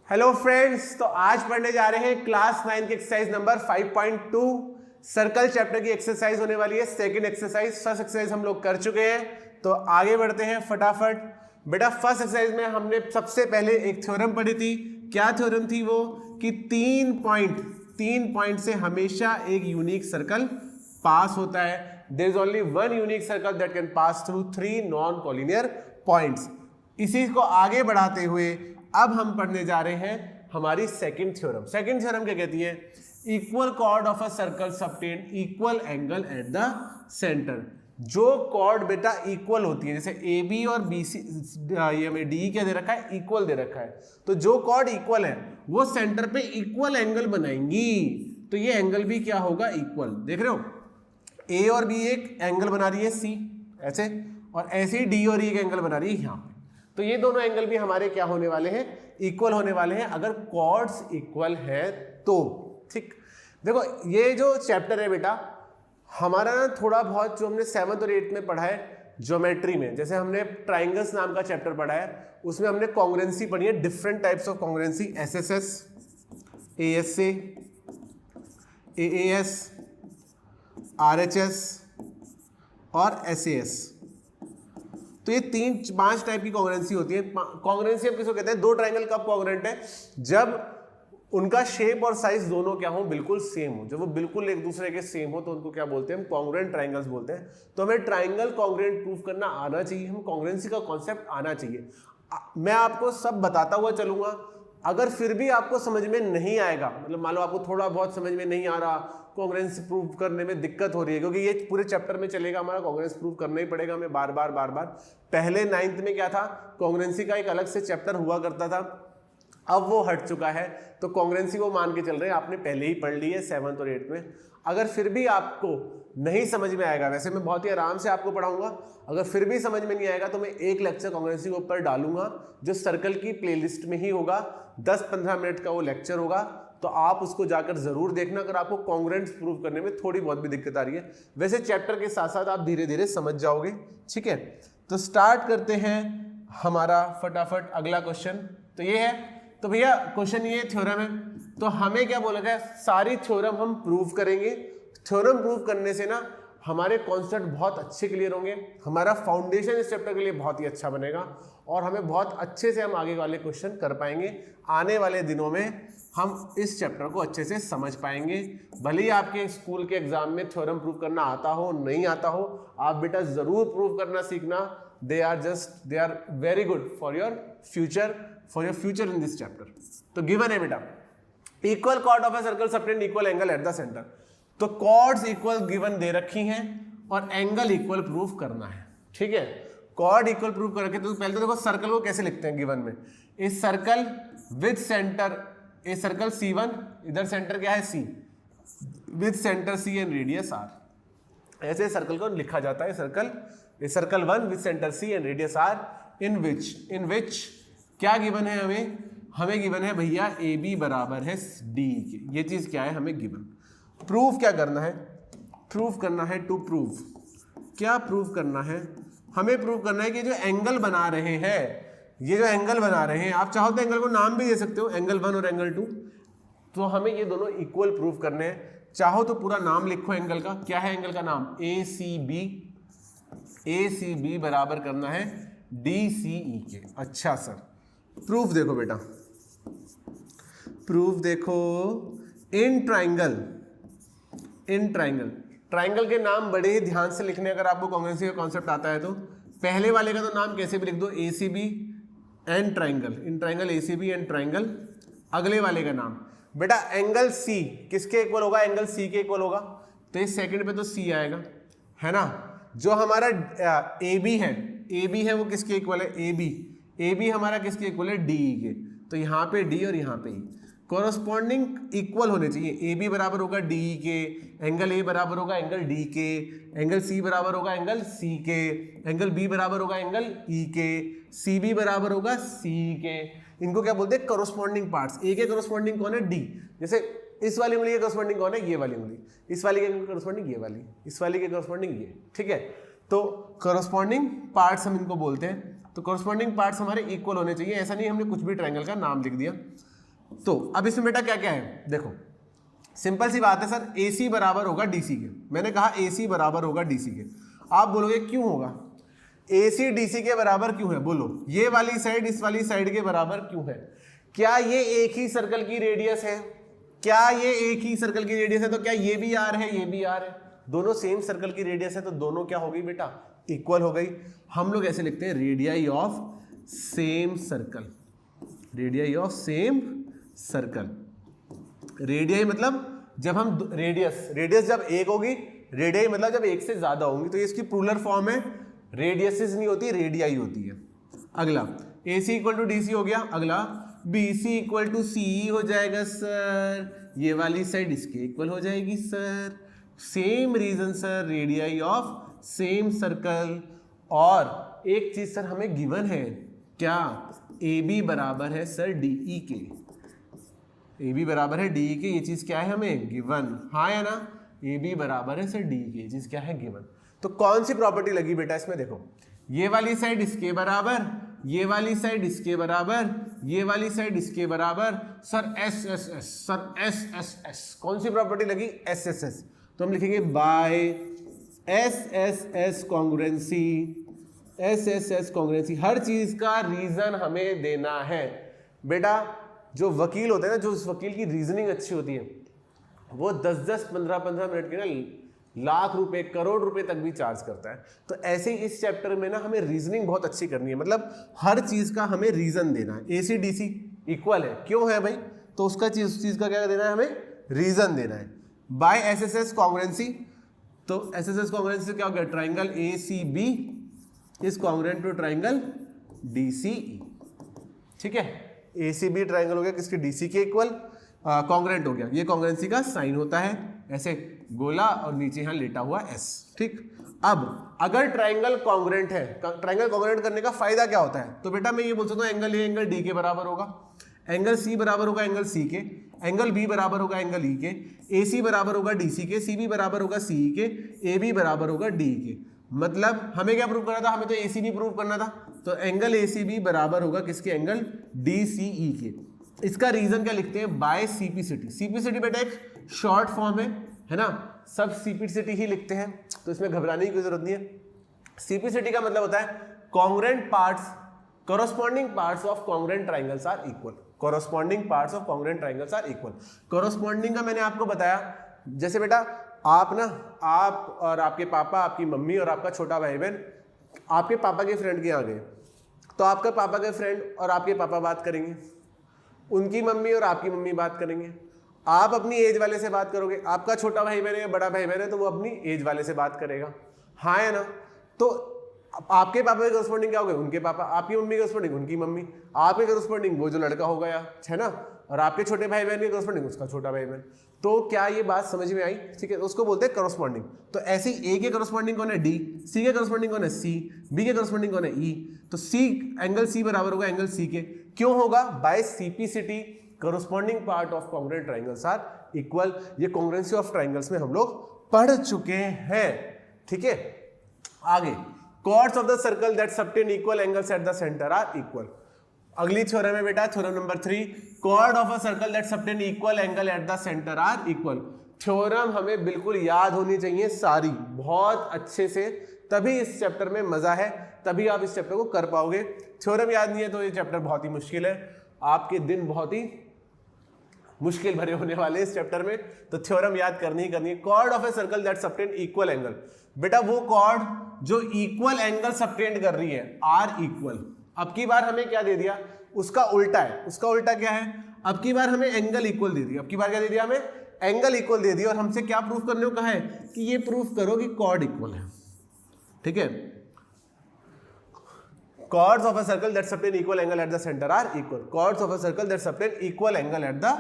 Hello friends, तो आज पढ़ने जा रहे हैं क्लास 9 की एक्सरसाइज नंबर 5.2 सर्कल चैप्टर की एक्सरसाइज होने वाली है। सेकंड एक्सरसाइज, फर्स्ट एक्सरसाइज हम लोग कर चुके हैं, तो आगे बढ़ते हैं फटाफट। बेटा फर्स्ट एक्सरसाइज में हमने सबसे पहले एक थ्योरम पढ़ी थी। क्या थ्योरम थी वो? कि तीन पॉइंट से हमेशा एक यूनिक सर्कल पास होता है। There is only one unique circle that can pass through three non collinear points. इसी को आगे बढ़ाते हुए अब हम पढ़ने जा रहे हैं हमारी सेकंड थ्योरम। सेकंड थ्योरम क्या कहती है? Equal chord of a circle subtend equal angle at the centre. जो कॉर्ड बेटा इक्वल होती है, जैसे ए बी और बी सी, ये हमें डी क्या दे रखा है? इक्वल दे रखा है। तो जो कॉर्ड इक्वल है वो सेंटर पे इक्वल एंगल बनाएंगी। तो ये एंगल भी क्या होगा? इक्वल। देख रहे हो, ए और बी एक एंगल बना रही है सी ऐसे, और ऐसे ही डी और ई एक एंगल बना रही है यहाँ पे। तो ये दोनों एंगल भी हमारे क्या होने वाले हैं? इक्वल होने वाले हैं, अगर कॉर्ड्स इक्वल है तो। ठीक, देखो ये जो चैप्टर है बेटा हमारा ना थोड़ा बहुत जो हमने 7th और 8th में पढ़ा है ज्योमेट्री में, जैसे हमने ट्राइंगल्स नाम का चैप्टर पढ़ा है, उसमें हमने कॉन्ग्रुएंसी पढ़ी है, different types of congruency, SSS, ASA, AAS, RHS और एसएएस। तो ये 3-5 टाइप की कॉन्ग्रुएंसी होती है। कॉन्ग्रुएंसी हम किसको कहते हैं? दो ट्राइंगल कब कॉन्ग्रुएंट है? जब उनका शेप और साइज दोनों क्या हो? बिल्कुल सेम हो। जब वो बिल्कुल एक दूसरे के सेम हो तो उनको क्या बोलते हैं? हम कॉन्ग्रुएंट ट्राइंगल्स बोलते हैं। तो हमें ट्राइंगल कॉन्ग्रुएंट प्रूफ करना आना चाहिए, हम कॉन्ग्रुएंसी का कॉन्सेप्ट आना चाहिए। मैं आपको सब बताता हुआ चलूंगा। अगर फिर भी आपको समझ में नहीं आएगा, मतलब मान लो आपको थोड़ा बहुत समझ में नहीं आ रहा, कॉन्ग्रुएंस प्रूव करने में दिक्कत हो रही है, क्योंकि ये पूरे चैप्टर में चलेगा हमारा, कॉन्ग्रुएंस प्रूव करना ही पड़ेगा हमें बार बार। पहले 9th में क्या था? कॉन्ग्रुएंसी का एक अलग से चैप्टर हुआ करता था, अब वो हट चुका है। तो कॉन्ग्रुएंसी वो मान के चल रहे हैं, आपने पहले ही पढ़ ली है 7th और 8th में। अगर फिर भी आपको नहीं समझ में आएगा, वैसे मैं बहुत ही आराम से आपको पढ़ाऊंगा, अगर फिर भी समझ में नहीं आएगा तो मैं एक लेक्चर कॉन्ग्रुएंसी के ऊपर डालूंगा जो सर्कल की प्लेलिस्ट में ही होगा। 10-15 मिनट का वो लेक्चर होगा, तो आप उसको जाकर जरूर देखना अगर आपको कॉन्ग्रुएंस प्रूव करने में थोड़ी बहुत भी दिक्कत आ रही है। वैसे चैप्टर के साथ साथ आप धीरे धीरे समझ जाओगे। ठीक है, तो स्टार्ट करते हैं हमारा फटाफट अगला क्वेश्चन। तो ये है, तो भैया क्वेश्चन ये थ्योरम है, तो हमें क्या बोला गया? सारी थ्योरम हम प्रूव करेंगे। थ्योरम प्रूव करने से ना हमारे कॉन्सेप्ट बहुत अच्छे क्लियर होंगे, हमारा फाउंडेशन इस चैप्टर के लिए बहुत ही अच्छा बनेगा, और हमें बहुत अच्छे से हम आगे वाले क्वेश्चन कर पाएंगे। आने वाले दिनों में हम इस चैप्टर को अच्छे से समझ पाएंगे। भले ही आपके स्कूल के एग्जाम में थ्योरम प्रूव करना आता हो नहीं आता हो, आप बेटा जरूर प्रूव करना सीखना। They are very good for your future in this chapter. तो गिवन है बेटा, equal chord of a circle subtend equal angle at the centre. तो कॉर्ड्स इक्वल गिवन दे रखी हैं और एंगल इक्वल प्रूव करना है। ठीक है, कॉर्ड इक्वल प्रूव कर रखे। तो पहले तो देखो सर्कल को कैसे लिखते हैं गिवन में। इस circle with centre, a circle C1, इधर सेंटर क्या है? C, with centre C and radius R। ऐसे सर्कल को लिखा जाता है। Circle 1 with centre C and radius R, in विच क्या गिवन है? हमें गिवन है भैया AB बराबर है D के। ये चीज क्या है? हमें गिवन। प्रूफ क्या करना है? प्रूफ करना है टू प्रूव। क्या प्रूफ करना है? हमें प्रूव करना है कि जो एंगल बना रहे हैं, ये जो एंगल बना रहे हैं, आप चाहो तो एंगल को नाम भी दे सकते हो, एंगल 1 और एंगल 2। तो हमें ये दोनों इक्वल प्रूफ करने हैं। चाहो तो पूरा नाम लिखो एंगल का। क्या है एंगल का नाम? ACB बराबर करना है DCE के। अच्छा सर, प्रूफ देखो बेटा, प्रूफ देखो। इन ट्राइंगल के नाम बड़े ही ध्यान से लिखने, अगर आपको कॉन्ग्रुएंसी का कॉन्सेप्ट आता है तो। पहले वाले का तो नाम कैसे भी लिख दो, ACB and triangle, in triangle ACB and triangle. अगले वाले का नाम बेटा एंगल C किसके इक्वल होगा? एंगल C के इक्वल होगा। तो इस सेकंड पे तो C आएगा, है ना। जो हमारा AB है वो किसके इक्वल है? AB हमारा किसके इक्वल है? DE के। तो यहाँ पे D और यहाँ पे E कॉरस्पॉन्डिंग इक्वल होने चाहिए। AB बराबर होगा DE के, एंगल A बराबर होगा एंगल D के, एंगल C बराबर होगा एंगल C के, एंगल B बराबर होगा एंगल E के, CB बराबर होगा C के। इनको क्या बोलते हैं? Corresponding parts. A के कॉरस्पॉन्डिंग कौन है? D। जैसे इस वाली उंगली के कॉरस्पॉन्डिंग कौन है? ये वाली उंगली। इस वाली के कॉरस्पॉन्डिंग ये वाली, इस वाली के कॉरस्पॉन्डिंग ये। ठीक है, तो कॉरस्पॉन्डिंग पार्ट्स हम इनको बोलते हैं। तो कॉरस्पॉन्डिंग पार्ट्स हमारे इक्वल होने चाहिए। ऐसा नहीं हमने कुछ भी ट्रायंगल का नाम लिख दिया। तो अब इसमें बेटा क्या क्या है, देखो सिंपल सी बात है सर, AC बराबर होगा DC के। मैंने कहा AC बराबर होगा DC के। आप बोलोगे क्यों होगा, AC DC के बराबर क्यों है, बोलो ये वाली साइड इस वाली साइड के बराबर क्यों है? क्या ये एक ही सर्कल की रेडियस है? क्या ये एक ही सर्कल की रेडियस है? तो क्या ये भी R है, ये भी R है? दोनों सेम सर्कल की रेडियस है, तो दोनों क्या हो गई बेटा, इक्वल हो गई। हम लोग ऐसे लिखते हैं radii of same circle, radii of same circle. Radii मतलब जब हम रेडियस जब एक होगी, रेडियाई मतलब जब एक से ज्यादा होंगी, तो ये इसकी प्लूरल फॉर्म है, रेडियसेस नहीं होती, रेडियाई होती है। अगला AC इक्वल टू DC हो गया। अगला BC इक्वल टू CE हो जाएगा सर, ये वाली साइड इसके इक्वल हो जाएगी sir. Same reason sir, radii of same circle. और एक चीज सर हमें गिवन है, क्या? AB बराबर है सर DE के, AB बराबर है DE के, ये चीज क्या है हमें गिवन, हाँ या ना? AB बराबर है सर DE के, ये चीज क्या है गिवन। तो कौन सी प्रॉपर्टी लगी बेटा इसमें, देखो ये वाली साइड इसके बराबर, ये वाली साइड इसके बराबर, ये वाली साइड इसके बराबर, सर SSS, सर SSS, कौन सी प्रॉपर्टी लगी? SSS। तो हम लिखेंगे by SSS congruency, SSS congruency. हर चीज का रीजन हमें देना है बेटा। जो वकील होते हैं ना, जो उस वकील की रीजनिंग अच्छी होती है, वो 10-10, 15-15 मिनट के ना लाख रुपए, करोड़ रुपए तक भी चार्ज करता है। तो ऐसे ही इस चैप्टर में ना हमें रीजनिंग बहुत अच्छी करनी है, मतलब हर चीज का हमें रीजन देना है। AC DC इक्वल है, क्यों है भाई? तो उसका उस चीज का क्या देना है, हमें रीजन देना है। बाय SSS कॉन्ग्रुएंसी, तो SSS कॉन्ग्रुएंसी से क्या हो गया, triangle ACB is congruent to triangle DCE। ठीक है, ACB ट्राइंगल हो गया किसके, DC के इक्वल, कॉन्ग्रुएंट हो गया। ये कॉन्ग्रुएंसी का साइन होता है, ऐसे गोला और नीचे यहां लेटा हुआ S। ठीक, अब अगर ट्राइंगल कॉन्ग्रुएंट है, ट्राइंगल कॉन्ग्रुएंट करने का फायदा क्या होता है? तो बेटा मैं ये बोल सकता हूं एंगल A एंगल D के बराबर होगा, एंगल C बराबर होगा एंगल C के, एंगल B बराबर होगा एंगल E के, AC बराबर होगा DC के, CB बराबर होगा CE के, AB बराबर होगा DE के। मतलब हमें क्या प्रूव करना था, हमें तो ACB प्रूव करना था। तो एंगल ACB बराबर होगा किसके, एंगल DCE के। इसका रीजन क्या लिखते हैं, बाय CPCT। CPCT बेटा एक शॉर्ट फॉर्म है ना, सब CPCT ही लिखते हैं, तो इसमें घबराने की कोई जरूरत नहीं है। CPCT का मतलब होता है congruent parts, corresponding parts of congruent triangles are equal, corresponding parts of congruent triangles are equal। corresponding का मैंने आपको बताया, जैसे बेटा आप और आपके पापा, आपकी मम्मी और आपका छोटा भाई बहन आपके पापा के फ्रेंड के यहाँ गए, तो आपका पापा के फ्रेंड और आपके पापा बात करेंगे, उनकी मम्मी और आपकी मम्मी बात करेंगे, आप अपनी एज वाले से बात करोगे, आपका छोटा भाई बहन है या बड़ा भाई बहन है तो वो अपनी एज वाले से बात करेगा, हाँ या ना? तो आपके पापा के करस्पॉन्डिंग क्या हो गए, उनके पापा, आपकी मम्मी के करस्पॉन्डिंग उनकी मम्मी, आपके करस्पॉन्डिंग वो जो लड़का हो गया है ना, और आपके छोटे भाई बहन के करस्पॉन्डिंग उसका छोटा भाई बहन। तो क्या ये बात समझ में आई? ठीक है, उसको बोलते हैं करस्पॉन्डिंग। तो ऐसे ही ए के करस्पॉन्डिंग कौन है, D, C के करस्पॉन्डिंग कौन है, C, B के करस्पॉन्डिंग कौन है, E। तो C एंगल C बराबर होगा एंगल C के, क्यों होगा, bye CPCT, corresponding part of congruent triangles are equal। ये congruency ऑफ ट्राइंगल्स में हम लोग पढ़ चुके हैं। ठीक है, आगे chords of the circle that subtend equal angles at the center are equal। अगली थ्योरम है बेटा, theorem number 3, chord of a circle that subtend equal angle at the center are equal। Theorem हमें बिल्कुल याद होनी चाहिए सारी, बहुत अच्छे से, तभी इस चैप्टर में मजा है, तभी आप इस चैप्टर को कर पाओगे। थ्योरम याद नहीं है तो ये चैप्टर बहुत ही मुश्किल है, आपके दिन बहुत ही मुश्किल भरे होने वाले इस चैप्टर में, तो थ्योरम याद करनी ही करनी है। Chord of a circle that subtend equal angle, बेटा वो कॉर्ड जो इक्वल एंगल सबटेंड कर रही है, आर इक्वल। अब की बार हमें क्या दे दिया, उसका उल्टा है, उसका उल्टा क्या है, अब की बार हमें एंगल इक्वल दे दिया, अब की बार क्या दे दिया हमें, एंगल इक्वल दे दिया, और हमसे क्या प्रूफ करने को कहा है कि ये प्रूफ करो कि कॉर्ड इक्वल है। ठीक है, chords of a circle that subtend equal angle at the center are equal, chords of a circle that subtend equal angle at the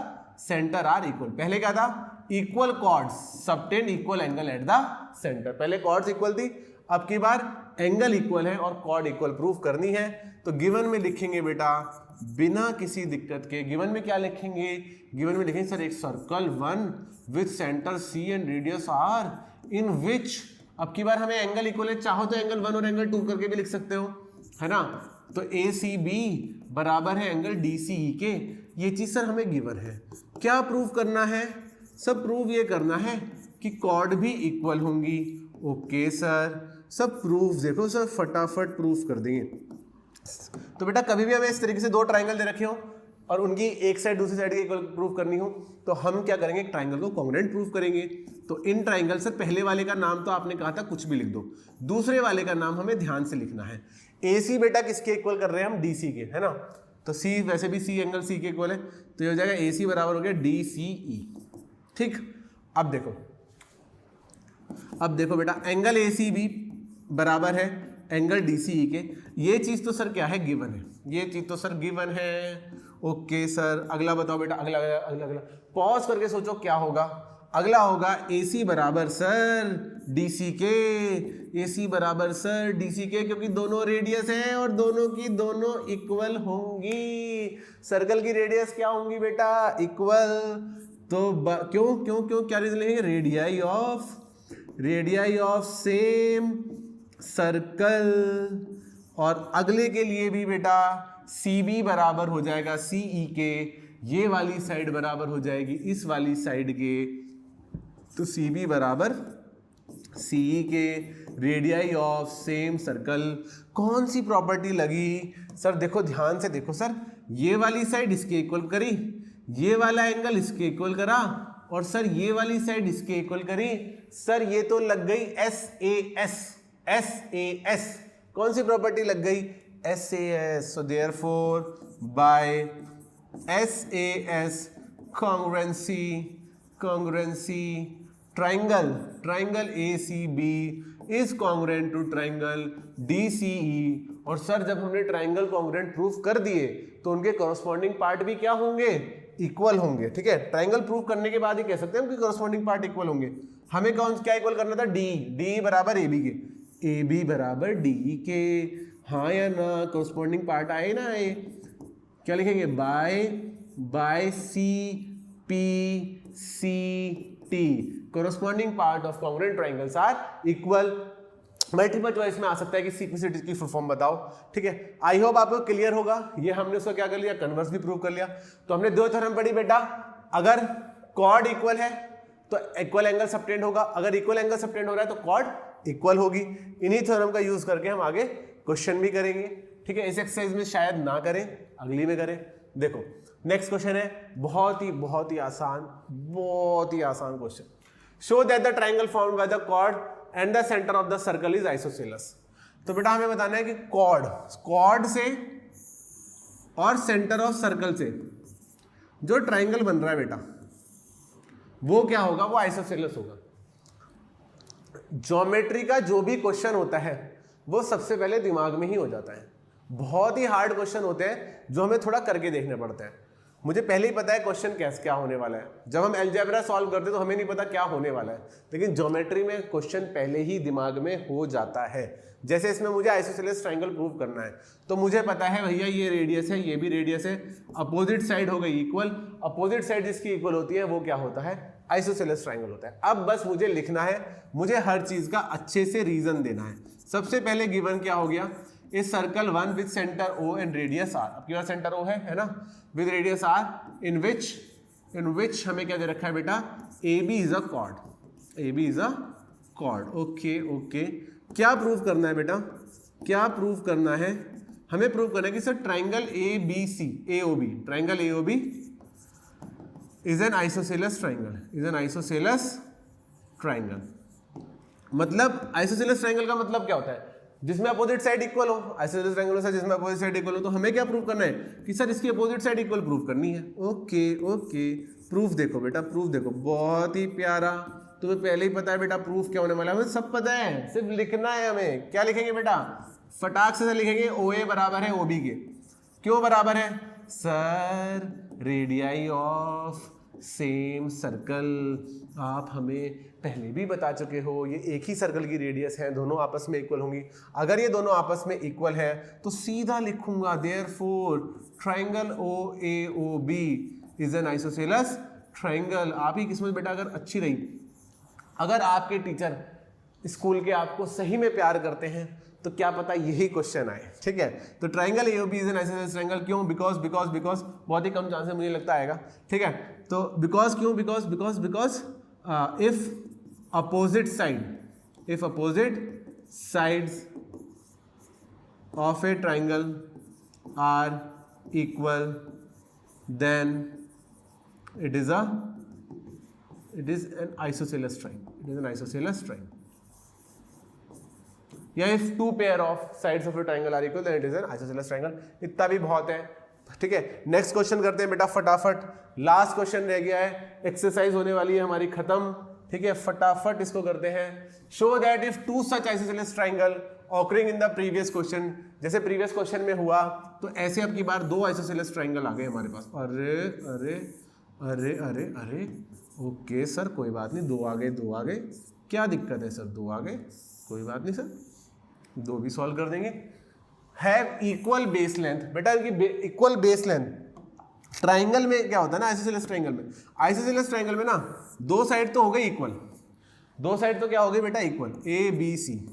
center are equal। पहले क्या था, equal chords subtend equal angle at the center, पहले chords equal थी, अब की बार angle equal है और chord equal proof करनी है। तो गिवन में लिखेंगे बेटा बिना किसी दिक्कत के, गिवन में क्या लिखेंगे, गिवन में लिखेंगे सर एक circle 1 with centre C and radius R in विच, अब की बार हमें एंगल इक्वल है, चाहो तो एंगल 1 और एंगल 2 करके भी लिख सकते हो, है ना। तो ACB बराबर है एंगल DCE के। ये चीज सर हमें गिवन है। क्या प्रूव करना है? सब प्रूव ये करना है कि कॉर्ड भी इक्वल होंगी। ओके सर, सब प्रूफ देखो सर, फटाफट प्रूफ कर देंगे। तो बेटा कभी भी हमें इस तरीके से दो ट्राइंगल दे रखे हो और उनकी एक साइड दूसरी साइड के इक्वल प्रूफ करनी हो, तो हम क्या करेंगे, एक ट्राइंगल को कॉन्ग्रुएंट प्रूफ करेंगे। तो इन ट्राइंगल से पहले वाले का नाम तो आपने कहा था कुछ भी लिख दो, दूसरे वाले का नाम हमें ध्यान से लिखना है। AC बेटा किसके इक्वल कर रहे हैं हम? DC के, है ना। तो C वैसे भी C एंगल C के इक्वल है, तो ये हो जाएगा AC बराबर हो गया DCE। ठीक, अब देखो बेटा एंगल ACB बराबर है एंगल DCE के। ये चीज तो सर क्या है, गिवन है, ये चीज तो सर गिवन है। ओके सर, अगला बताओ बेटा, अगला अगला अगला अगला पॉज करके सोचो क्या होगा। अगला होगा AC बराबर सर DC के, AC बराबर सर DC के, क्योंकि दोनों रेडियस है और दोनों की दोनों इक्वल होंगी। सर्कल की रेडियस क्या होंगी बेटा? इक्वल। तो क्यों क्यों क्यों क्या रीजन लेंगे? Radii of same circle. और अगले के लिए भी बेटा CB बराबर हो जाएगा CE के, ये वाली साइड बराबर हो जाएगी इस वाली साइड के, तो CB बराबर CE के, रेडियाई ऑफ सेम सर्कल। कौन सी प्रॉपर्टी लगी सर? देखो ध्यान से देखो सर, ये वाली साइड इसके इक्वल करी, ये वाला एंगल इसके इक्वल करा, और सर ये वाली साइड इसके इक्वल करी। सर ये तो लग गई SAS। कौन सी प्रॉपर्टी लग गई? SAS। So therefore by SAS congruency triangle ACB is congruent to triangle DCE। और सर जब हमने ट्राइंगल कॉन्ग्रुएंट प्रूफ कर दिए तो उनके कॉरस्पॉन्डिंग पार्ट भी क्या होंगे? इक्वल होंगे। ठीक है, ट्राइंगल प्रूफ करने के बाद ही कह सकते हैं उनके कॉरस्पॉन्डिंग पार्ट इक्वल होंगे। हमें क्या इक्वल करना था? D बराबर AB के, AB बराबर DE के, हाँ या ना? कॉरस्पॉन्डिंग पार्ट आए ना आए? क्या लिखेंगे? By CPCT corresponding part of congruent triangles are equal। Multiple choice में आ सकता है कि CPCT की फुल फॉर्म बताओ। ठीक है, आई होप आपको क्लियर होगा। ये हमने उसको क्या कर लिया, कन्वर्स भी प्रूव कर लिया। तो हमने दो थ्योरम पढ़ी बेटा, अगर कॉर्ड इक्वल है तो इक्वल एंगल सबटेंड होगा, अगर इक्वल एंगल सबटेंड हो रहा है तो कॉर्ड इक्वल होगी। इन्हीं थ्योरम का यूज करके हम आगे क्वेश्चन भी करेंगे। ठीक है, इस एक्सरसाइज में शायद ना करें, अगली में करें। देखो नेक्स्ट क्वेश्चन है बहुत ही आसान question. Show that the triangle formed by the chord and the centre of the circle is isosceles. तो बेटा हमें बताना है कि कॉर्ड से और सेंटर ऑफ सर्कल से जो ट्राइंगल बन रहा है बेटा वो क्या होगा? वो आइसोसेलेस होगा। ज्योमेट्री का जो भी क्वेश्चन होता है वो सबसे पहले दिमाग में ही हो जाता है। बहुत ही हार्ड क्वेश्चन होते हैं जो हमें थोड़ा करके देखने पड़ते हैं। मुझे पहले ही पता है क्वेश्चन क्या होने वाला है। जब हम अलजेब्रा सॉल्व करते हैं तो हमें नहीं पता क्या होने वाला है, लेकिन ज्योमेट्री में क्वेश्चन पहले ही दिमाग में हो जाता है। जैसे इसमें मुझे आइसोसेलेस ट्राइंगल प्रूव करना है तो मुझे पता है भैया ये रेडियस है, ये भी रेडियस है, अपोजिट साइड हो गई इक्वल, अपोजिट साइड जिसकी इक्वल होती है वो क्या होता है? आइसोसेलेस ट्राइंगल होता है। अब बस मुझे लिखना है, मुझे हर चीज का अच्छे से रीजन देना है। सबसे पहले गिवन क्या हो गया? इस circle one with centre O and radius R। आपके पास सेंटर O है ना, विद रेडियस R, इन विच हमें क्या दे रखा है बेटा? AB is a cord, AB is a cord. Okay, क्या प्रूव करना है बेटा? क्या प्रूव करना है? हमें प्रूव करना है कि sir triangle AOB is an isosceles triangle. मतलब आइसोसेलेस ट्राइंगल का मतलब क्या होता है? जिसमें अपोजिट साइड इक्वल हो। आइसोसेलेस ट्राइंगल से जिसमें अपोजिट साइड इक्वल हो, तो हमें क्या प्रूव करना है कि सर इसकी अपोजिट साइड इक्वल प्रूव करनी है। ओके, प्रूफ देखो बेटा, प्रूफ देखो, बहुत ही प्यारा। तुम्हें पहले ही पता है बेटा प्रूफ क्या होने वाला है, हमें सब पता है, सिर्फ लिखना है। हमें क्या लिखेंगे बेटा? फटाक से लिखेंगे OA बराबर है OB के। क्यों बराबर है? Sir radii of same circle. आप हमें पहले भी बता चुके हो ये एक ही सर्कल की रेडियस है, दोनों आपस में इक्वल होंगी। अगर ये दोनों आपस में इक्वल है तो सीधा लिखूंगा therefore triangle OAOB is an isosceles triangle. आप ही किस्मत बेटा अगर अच्छी रही, अगर आपके टीचर स्कूल के आपको सही में प्यार करते हैं तो क्या पता यही क्वेश्चन आए, ठीक है। तो triangle AOB is an isosceles triangle, क्यों? बिकॉज बहुत ही कम चांस है, मुझे लगता आएगा, ठीक है। तो बिकॉज क्यों? Because if opposite sides of a triangle are equal then it is an isosceles triangle. या if two pair of sides of a triangle are equal then it is an isosceles triangle. इतना भी बहुत है, ठीक है। Next question करते हैं बेटा फटाफट, लास्ट क्वेश्चन रह गया है, एक्सरसाइज होने वाली है हमारी खत्म, ठीक है। फटाफट इसको करते हैं। Show that if two such isosceles triangle occurring in the previous question, जैसे प्रीवियस क्वेश्चन में हुआ तो ऐसे अब की बार दो आइसोसेलेस ट्राइंगल आ गए हमारे पास। अरे ओके सर, कोई बात नहीं, दो आ गए, क्या दिक्कत है सर? दो आ गए, कोई बात नहीं सर, दो भी सॉल्व कर देंगे। हैव इक्वल बेस लेंथ, बेटा इनकी इक्वल बेस लेंथ ट्राइंगल में क्या होता है ना, आइसोसेलेस ट्राइंगल में ना दो साइड तो हो गई इक्वल, दो साइड तो क्या हो गई बेटा इक्वल, ए बी सी,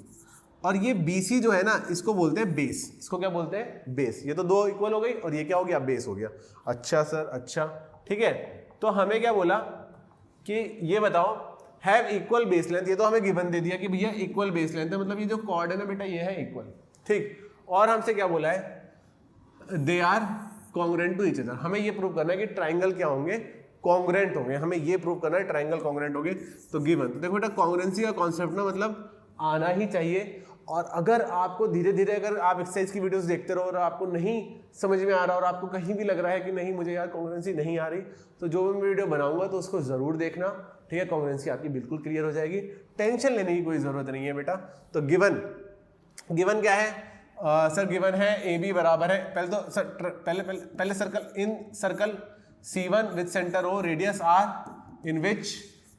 और ये बी सी जो है ना इसको बोलते हैं बेस, इसको क्या बोलते हैं? बेस। ये तो दो इक्वल हो गई और ये क्या हो गया? बेस हो गया। अच्छा सर, अच्छा, ठीक है। तो हमें क्या बोला कि ये बताओ हैव इक्वल बेस लेंथ, ये तो हमें गिवन दे दिया कि भैया इक्वल बेस लेंथ है, मतलब ये जो कॉर्ड है ना बेटा ये है इक्वल, ठीक। और हमसे क्या बोला है? They are congruent to each other. हमें ये प्रूव करना है कि ट्राइंगल क्या होंगे? कॉन्ग्रुएंट होंगे। हमें ये प्रूव करना है ट्राइंगल कॉन्ग्रुएंट होंगे। तो गिवन, तो देखो बेटा कॉन्ग्रुएंसी का कॉन्सेप्ट ना मतलब आना ही चाहिए। और अगर आपको धीरे धीरे अगर आप एक्सरसाइज की वीडियोस देखते रहो और आपको नहीं समझ में आ रहा और आपको कहीं भी लग रहा है कि नहीं मुझे यार कॉन्ग्रुएंसी नहीं आ रही, तो जो भी मैं वीडियो बनाऊंगा तो उसको जरूर देखना, ठीक है। कॉन्ग्रुएंसी आपकी बिल्कुल क्लियर हो जाएगी, टेंशन लेने की कोई जरूरत नहीं है बेटा। तो गिवन क्या है? सर गिवन है ए बी बराबर है, पहले तो सर पहले circle C1 with centre O radius R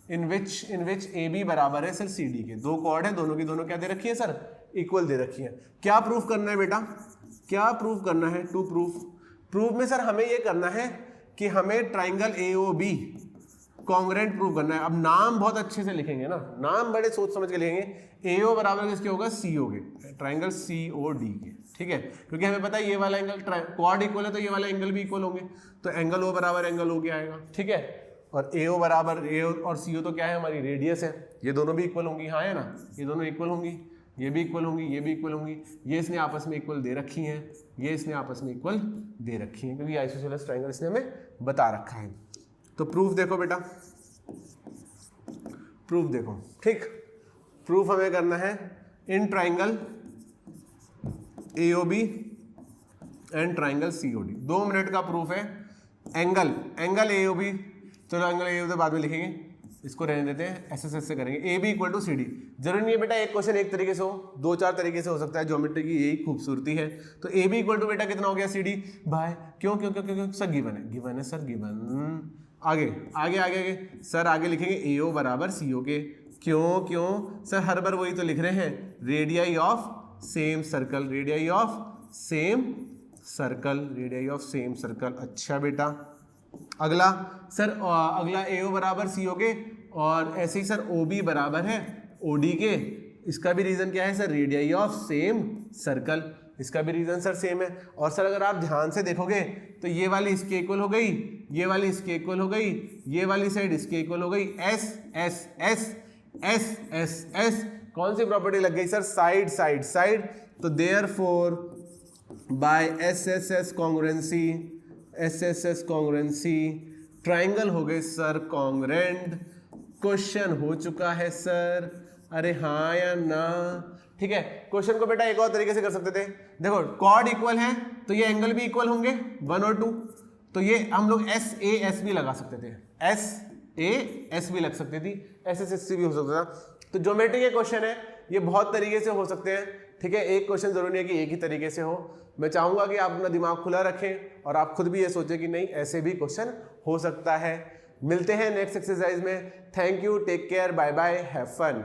in which A B बराबर है सर CD के। दो कॉर्ड है, दोनों की दोनों क्या दे रखी है सर? इक्वल दे रखी है। क्या प्रूफ करना है बेटा? क्या प्रूफ करना है? टू प्रूफ में सर हमें ये करना है कि हमें ट्राइंगल AOB कॉन्ग्रुएंट प्रूव करना है। अब नाम बहुत अच्छे से लिखेंगे ना, नाम बड़े सोच समझ के लिखेंगे। AO बराबर किसके होगा? CO के, ट्राइंगल COD के, ठीक है। क्योंकि हमें पता है ये वाला एंगल क्वाड इक्वल है तो ये वाला एंगल भी इक्वल होंगे, तो एंगल O बराबर एंगल O के आएगा, ठीक है। और AO बराबर AO और CO तो क्या है? हमारी रेडियस है। ये दोनों भी इक्वल होंगी, हाँ है ना, ये दोनों इक्वल होंगी, ये भी इक्वल होंगी, ये भी इक्वल होंगी। ये इसने आपस में इक्वल दे रखी हैं, ये इसने आपस में इक्वल दे रखी हैं, क्योंकि आइसोसेलेस ट्राइंगल इसने हमें बता रखा है। तो प्रूफ देखो बेटा, प्रूफ देखो, ठीक। प्रूफ हमें करना है in triangle AOB and triangle COD। 2 minute का प्रूफ है। एंगल AOB, चलो एंगल AOB बाद में लिखेंगे, इसको रहने देते हैं, ऐसे से करेंगे। AB equal to CD। जरूरी नहीं है बेटा एक क्वेश्चन एक तरीके से हो, 2-4 तरीके से हो सकता है, ज्योमेट्री की यही खूबसूरती है। तो AB इक्वल टू बेटा कितना हो गया? CD बाय क्यों सर गिवन है सर, गिवन। आगे सर आगे लिखेंगे AO बराबर CO के। क्यों सर? हर बार वही तो लिख रहे हैं, रेडियाई ऑफ सेम सर्कल। अच्छा बेटा, अगला AO बराबर CO के, और ऐसे ही सर OB बराबर है OD के। इसका भी रीजन क्या है sir? Radii of same circle, इसका भी रीजन सर सेम है। और सर अगर आप ध्यान से देखोगे तो ये वाली इसके इक्वल हो गई, ये वाली इसके इक्वल हो गई, ये वाली साइड इसके इक्वल हो गई। S कौन सी प्रॉपर्टी लग गई सर? साइड। तो therefore by SSS congruency triangle हो गए सर कॉन्ग्रुएंट। क्वेश्चन हो चुका है सर, अरे हाँ या ना? ठीक है। क्वेश्चन को बेटा एक और तरीके से कर सकते थे, देखो कॉर्ड इक्वल है तो ये एंगल भी इक्वल होंगे 1 और 2, तो ये हम लोग SAS भी लगा सकते थे, SAS भी लग सकती थी, SSS भी हो सकता था। तो ज्योमेट्री के क्वेश्चन है ये बहुत तरीके से हो सकते हैं, ठीक है। एक क्वेश्चन जरूरी नहीं है कि एक ही तरीके से हो। मैं चाहूंगा कि आप अपना दिमाग खुला रखें और आप खुद भी ये सोचें कि नहीं ऐसे भी क्वेश्चन हो सकता है। मिलते हैं नेक्स्ट एक्सरसाइज में। Thank you, take care, bye bye, have fun.